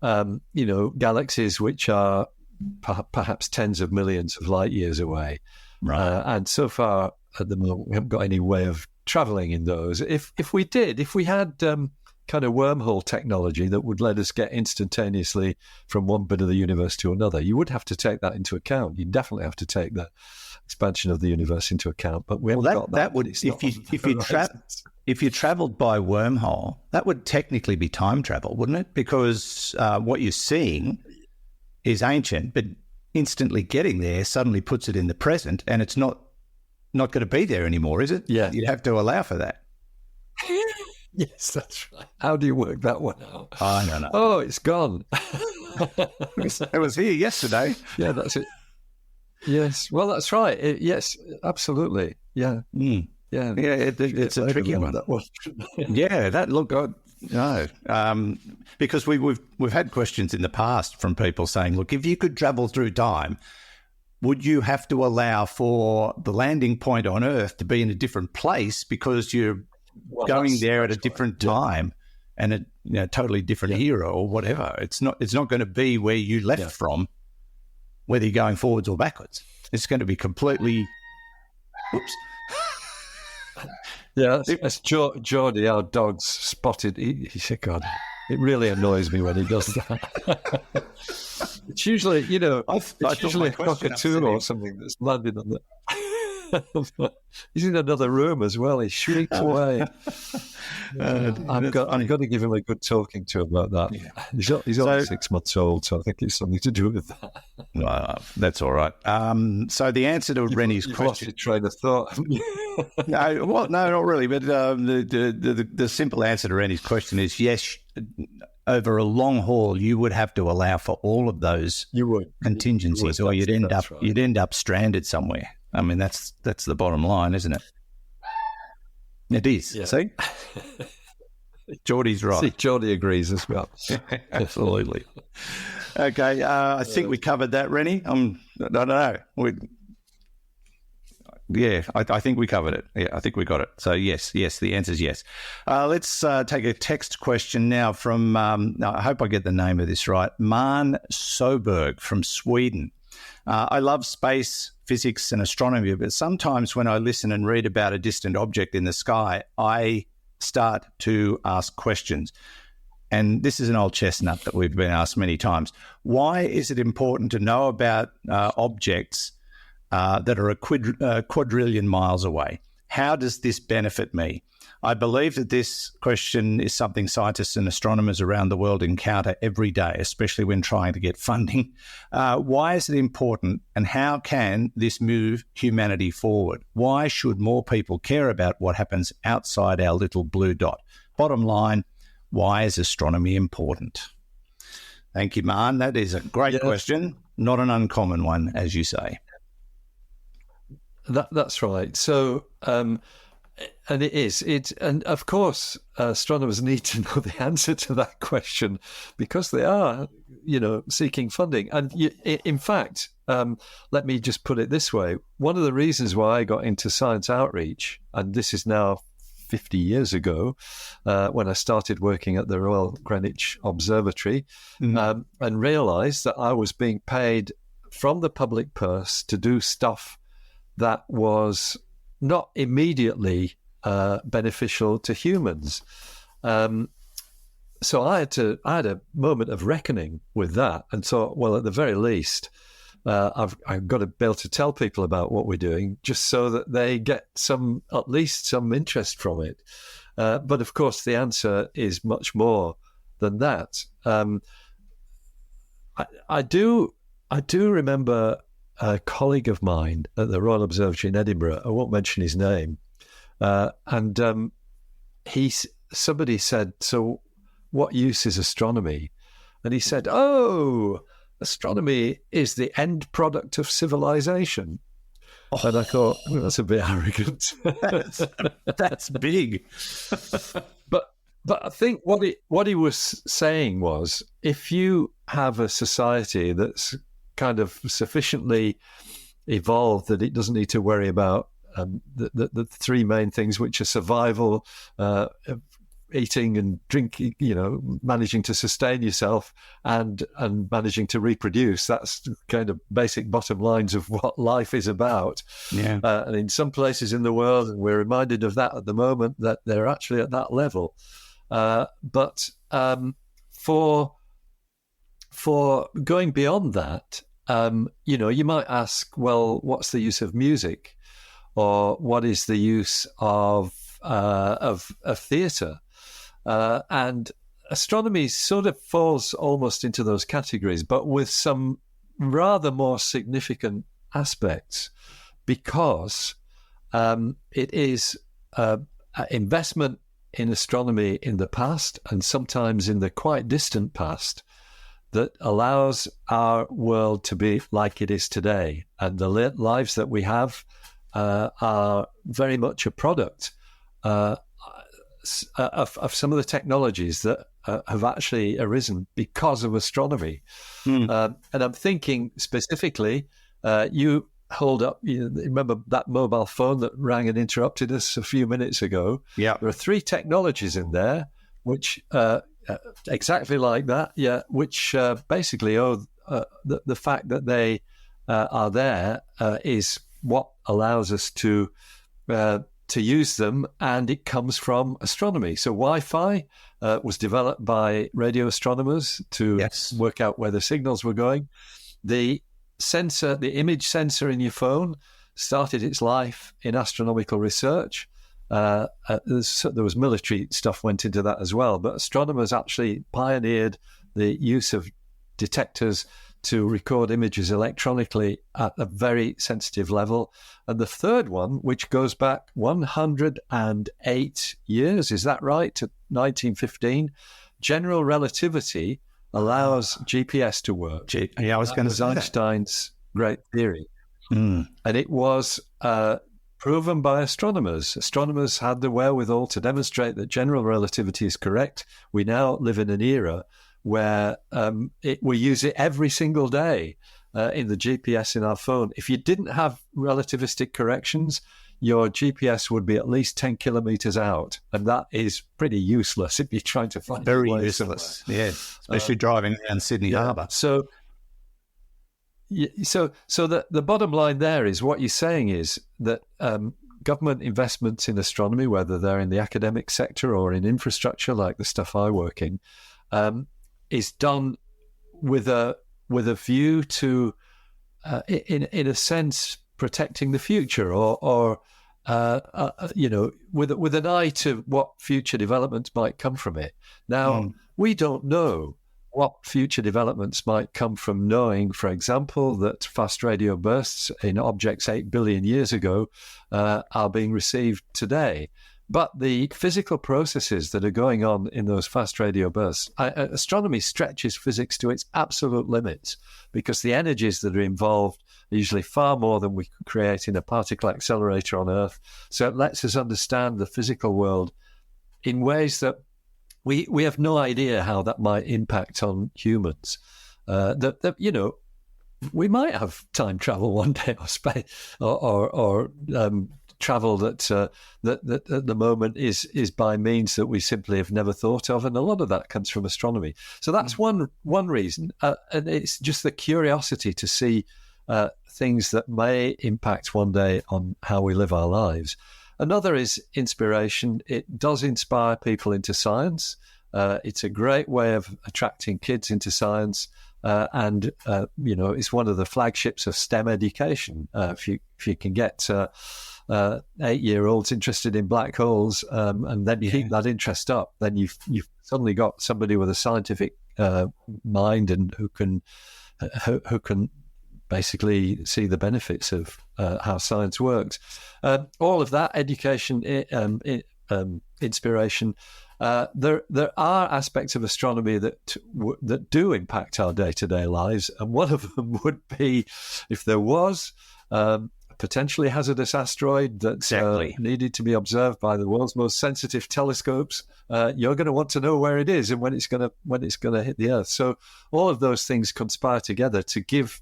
galaxies which are perhaps tens of millions of light years away. Right. And so far at the moment, we haven't got any way of traveling in those. If we had kind of wormhole technology that would let us get instantaneously from one bit of the universe to another, you would have to take that into account. You definitely have to take the expansion of the universe into account. But we haven't got that. That would, if you travelled by wormhole, that would technically be time travel, wouldn't it? Because what you're seeing is ancient, but instantly getting there suddenly puts it in the present, and it's not going to be there anymore, is it? Yeah. You'd have to allow for that. Yes, that's right. How do you work that one out? I don't know. Oh, it's gone. It was here yesterday. Yeah, that's it. Yes. Well, that's right. Yes, absolutely. Yeah. Mm. Yeah. Yeah, it's a tricky one. That one. Yeah, that look good. No, because we've had questions in the past from people saying, look, if you could travel through time, would you have to allow for the landing point on Earth to be in a different place because you're going there at a different time and a totally different era or whatever? It's not going to be where you left from, whether you're going forwards or backwards. It's going to be completely. Whoops. Yeah, that's Geordie, our dog's spotted. He said, God, it really annoys me when he does that. It's usually, it's usually a cockatoo or something that's landed on the... He's in another room as well. He shrieks away. I've got to give him a good talking to about that. Yeah. He's only 6 months old, so I think it's something to do with that. Well, that's all right. So the answer to Rennie's question... Lost your train of thought. No, not really. But the simple answer to Rennie's question is yes. Over a long haul, you would have to allow for all of those contingencies, or you'd end up stranded somewhere. I mean, that's the bottom line, isn't it? It is. Yeah. See? Geordie's right. See, Geordie agrees as well. Absolutely. Okay, I think we covered that, Rennie. I don't know. I think we covered it. Yeah, I think we got it. So, yes, the answer is yes. Let's take a text question now from, I hope I get the name of this right, Man Soberg from Sweden. I love space, physics and astronomy, but sometimes when I listen and read about a distant object in the sky, I start to ask questions. And this is an old chestnut that we've been asked many times. Why is it important to know about objects that are a quadrillion miles away? How does this benefit me? I believe that this question is something scientists and astronomers around the world encounter every day, especially when trying to get funding. Why is it important, and how can this move humanity forward? Why should more people care about what happens outside our little blue dot? Bottom line, why is astronomy important? Thank you, Man. That is a great question, not an uncommon one, as you say. That's right. So And it is. And of course, astronomers need to know the answer to that question because they are, seeking funding. And in fact, let me just put it this way. One of the reasons why I got into science outreach, and this is now 50 years ago, when I started working at the Royal Greenwich Observatory, and realised that I was being paid from the public purse to do stuff that was not immediately beneficial to humans. So I had a moment of reckoning with that and thought, well, at the very least, I've got to be able to tell people about what we're doing just so that they get at least some interest from it. But of course, the answer is much more than that. I do remember a colleague of mine at the Royal Observatory in Edinburgh. I won't mention his name. And somebody said, "So, what use is astronomy?" And he said, "Oh, astronomy is the end product of civilization." Oh. And I thought, well, that's a bit arrogant. That's big. But I think what he was saying was, if you have a society that's kind of sufficiently evolved that it doesn't need to worry about the three main things, which are survival, eating and drinking, managing to sustain yourself and managing to reproduce. That's the kind of basic bottom lines of what life is about. Yeah. And in some places in the world, and we're reminded of that at the moment, that they're actually at that level. But for going beyond that, you might ask, well, what's the use of music, or what is the use of theatre? And astronomy sort of falls almost into those categories, but with some rather more significant aspects, because it is investment in astronomy in the past, and sometimes in the quite distant past, that allows our world to be like it is today. And the lives that we have are very much a product of some of the technologies that have actually arisen because of astronomy. And I'm thinking specifically, you hold up, remember that mobile phone that rang and interrupted us a few minutes ago? Yeah. There are three technologies in there which exactly like that, which basically the fact that they are there is what allows us to use them, and it comes from astronomy. So Wi-Fi was developed by radio astronomers to work out where the signals were going. The sensor, the image sensor in your phone, started its life in astronomical research. There was military stuff went into that as well, but astronomers actually pioneered the use of detectors to record images electronically at a very sensitive level. And the third one, which goes back 108 years, is that right, to 1915, general relativity allows GPS to work. I was going to say Einstein's great theory. Mm. And it was proven by astronomers. Astronomers had the wherewithal to demonstrate that general relativity is correct. We now live in an era where we use it every single day in the GPS in our phone. If you didn't have relativistic corrections, your GPS would be at least 10 kilometers out, and that is pretty useless if you're trying to find very a way useless. Yes, especially driving around Sydney Harbour. So the bottom line there is, what you're saying is that government investments in astronomy, whether they're in the academic sector or in infrastructure like the stuff I work in, is done with a view to, in a sense, protecting the future, or with an eye to what future developments might come from it. Now, we don't know what future developments might come from knowing, for example, that fast radio bursts in objects 8 billion years ago are being received today. But the physical processes that are going on in those fast radio bursts, astronomy stretches physics to its absolute limits because the energies that are involved are usually far more than we could create in a particle accelerator on Earth. So it lets us understand the physical world in ways that we have no idea how that might impact on humans. We might have time travel one day, or space, or travel that at the moment is by means that we simply have never thought of, and a lot of that comes from astronomy. So that's one reason, and it's just the curiosity to see things that may impact one day on how we live our lives. Another is inspiration. It does inspire people into science. It's a great way of attracting kids into science. And it's one of the flagships of STEM education. If you can get 8-year-olds interested in black holes, and then keep that interest up, then you've suddenly got somebody with a scientific mind and who can basically see the benefits of how science works. All of that education, inspiration. There are aspects of astronomy that do impact our day-to-day lives, and one of them would be if there was a potentially hazardous asteroid that needed to be observed by the world's most sensitive telescopes. You're going to want to know where it is and when it's going to hit the Earth. So all of those things conspire together to give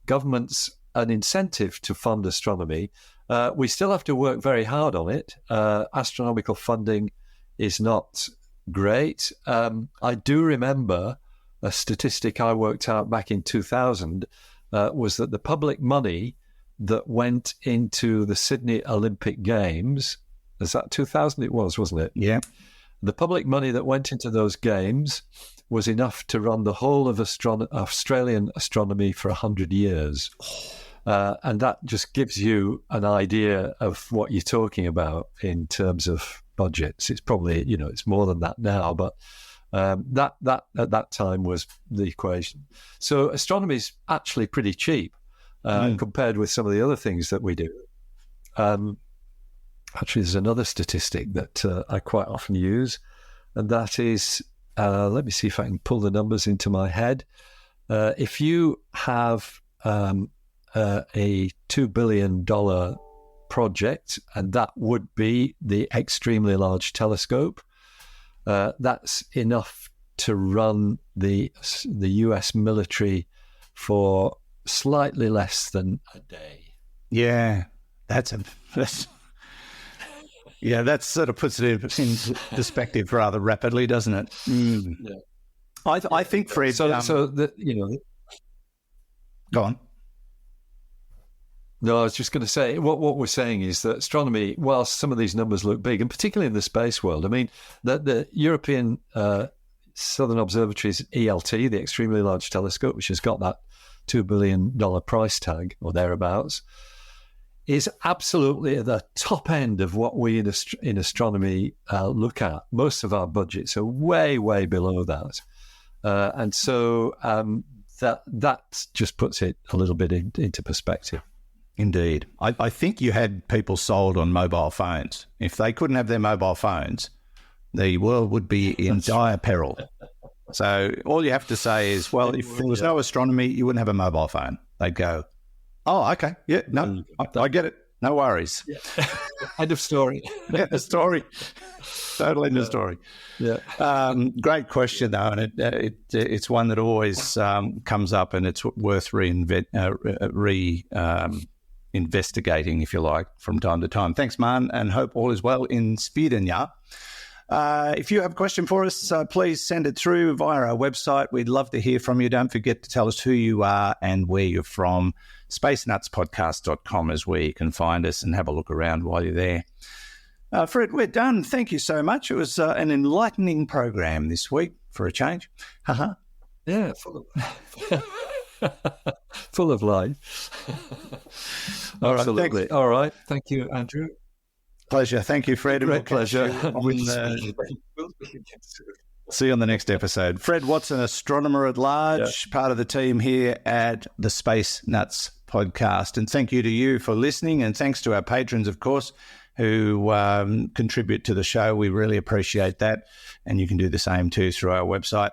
governments an incentive to fund astronomy. We still have to work very hard on it. Astronomical funding is not great. I do remember a statistic I worked out back in 2000 was that the public money that went into the Sydney Olympic Games, is that 2000 it was, wasn't it? Yeah. The public money that went into those games was enough to run the whole of Australian astronomy for 100 years. And that just gives you an idea of what you're talking about in terms of budgets. It's probably, it's more than that now, but that at that time was the equation. So astronomy is actually pretty cheap compared with some of the other things that we do. Actually, there's another statistic that I quite often use, and that is, let me see if I can pull the numbers into my head. If you have a $2 billion project, and that would be the extremely large telescope, that's enough to run the US military for slightly less than a day. Yeah, that sort of puts it in perspective rather rapidly, doesn't it? Mm. Yeah. I think, Fred. Go on. No, I was just going to say, what we're saying is that astronomy, whilst some of these numbers look big, and particularly in the space world, I mean, the European Southern Observatory's ELT, the Extremely Large Telescope, which has got that $2 billion price tag or thereabouts, is absolutely at the top end of what we in astronomy look at. Most of our budgets are way, way below that. And so that just puts it a little bit into perspective. Indeed. I think you had people sold on mobile phones. If they couldn't have their mobile phones, the world would be in dire peril. So all you have to say is, well, if there was no astronomy, you wouldn't have a mobile phone. They'd go, oh, okay, yeah, no, I get it. No worries. Yeah. End of story. End of story. Total end of story. Yeah. Great question, though, and it's one that always comes up, and it's worth investigating, if you like, from time to time. Thanks, Man, and hope all is well in Sweden, yeah. If you have a question for us, please send it through via our website. We'd love to hear from you. Don't forget to tell us who you are and where you're from. spacenutspodcast.com is where you can find us and have a look around while you're there. Fred, we're done. Thank you so much. It was an enlightening program this week for a change. Uh-huh. Yeah, full of life. Absolutely. All right. Thank you, Andrew. Pleasure. Thank you, Fred. Great pleasure. See you on the next episode. Fred Watson, astronomer at large, part of the team here at the Space Nuts podcast. And thank you to you for listening, and thanks to our patrons, of course, who contribute to the show. We really appreciate that. And you can do the same too through our website.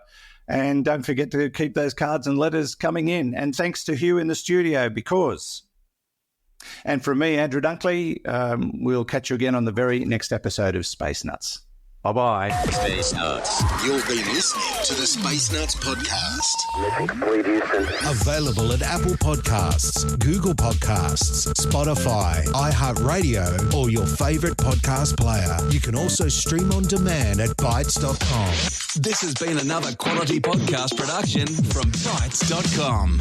And don't forget to keep those cards and letters coming in. And thanks to Hugh in the studio, because... And from me, Andrew Dunkley, we'll catch you again on the very next episode of Space Nuts. Bye-bye. Space Nuts. You've been listening to the Space Nuts podcast. Available at Apple Podcasts, Google Podcasts, Spotify, iHeartRadio, or your favorite podcast player. You can also stream on demand at Bytes.com. This has been another quality podcast production from Bytes.com.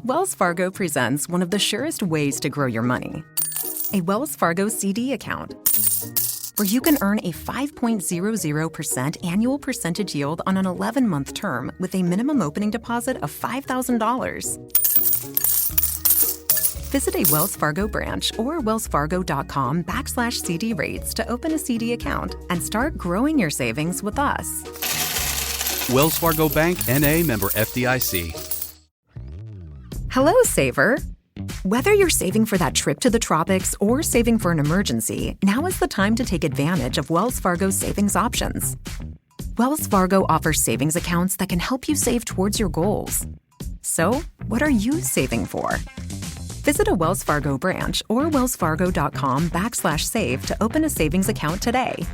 Wells Fargo presents one of the surest ways to grow your money. A Wells Fargo CD account, where you can earn a 5.00% annual percentage yield on an 11-month term with a minimum opening deposit of $5,000. Visit a Wells Fargo branch or wellsfargo.com/CD rates to open a CD account and start growing your savings with us. Wells Fargo Bank, N.A., member FDIC. Hello, saver. Whether you're saving for that trip to the tropics or saving for an emergency, now is the time to take advantage of Wells Fargo's savings options. Wells Fargo offers savings accounts that can help you save towards your goals. So, what are you saving for? Visit a Wells Fargo branch or wellsfargo.com/save to open a savings account today.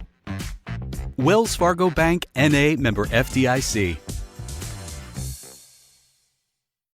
Wells Fargo Bank, N.A., member FDIC.